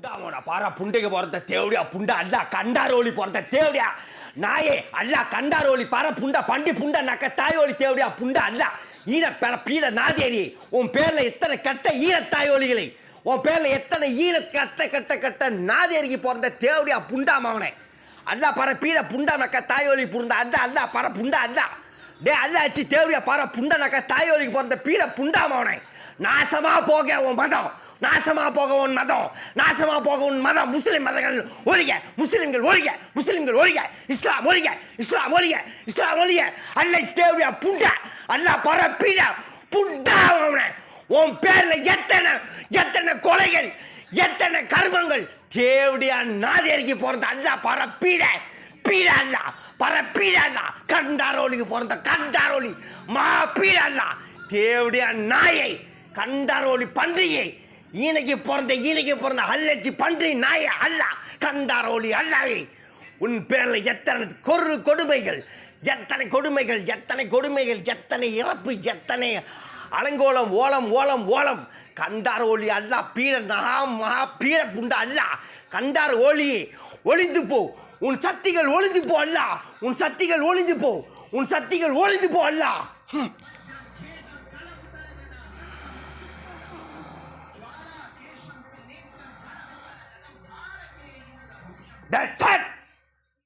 புண்டாமோனா பாரா புண்டைக்கு பிறந்த தேவடியா புண்டா அல்ல கண்டாரோலி பிறந்த தேவடியா நாயே அல்ல கண்டாரோலி பாரா புண்டா பண்டி புண்டா நக்க தாயோலி தேவடியா புண்டா அல்ல ஈன பெற பீட நாதேரி உன் பேர்ல எத்தனை கட்ட ஈன தாயோலிகளை உன் பேர்ல எத்தனை ஈன கட்ட நாதேரிக்கு பிறந்த தேவடியா புண்டா மாவனே அல்ல பர பீட புண்டா நக்க தாயோலி புண்டா அல்ல அல்ல பர புண்டா அல்ல டே அல்ல ஆச்சு தேவடியா பார புண்டா நக்க தாயோலிக்கு பிறந்த பீட புண்டா மாவனே நாசமா போக உன் மதம் நாசமா போக உன் மதம் நாசமா போக உன் மதம் முஸ்லிம் மதங்கள் ஒழிக முஸ்லிம்கள் ஒழிக முஸ்லிம்கள் ஒழிக இஸ்லாம் ஒழிக இஸ்லாம் ஒழிக இஸ்லாம் ஒழிக அல்ல தேவடியா புண்டா அல்ல பர பீட புண்டா உன் பேர்ல எத்தனை கொலைகள் எத்தனை கர்மங்கள் தேவடியா நாதேரிக்கு பிறந்த அல்ல பர பீட பீட அல்ல பர பீட அல்ல கண்டாரோலிக்கு பிறந்த கண்டாரோலி மா பீட அல்ல தேவடியா நாயை கண்டாரோலி பன்றியை ஈனைக்கு பிறந்த அல்லச்சி பன்றி நாயை அல்ல கண்டாரோலி அல்லாவே உன் பேர்ல எத்தனை கொடுமைகள் எத்தனை இறப்பு எத்தனை அலங்கோலம் ஓலம் கண்டாரோலி அல்ல பீட மகா பீட புண்டா அல்ல கண்டார் ஓலி ஒளிந்து போ உன் சக்திகள் ஒளிந்து போ அல்ல உன் சக்திகள் ஒளிந்து போ அல்ல That's it!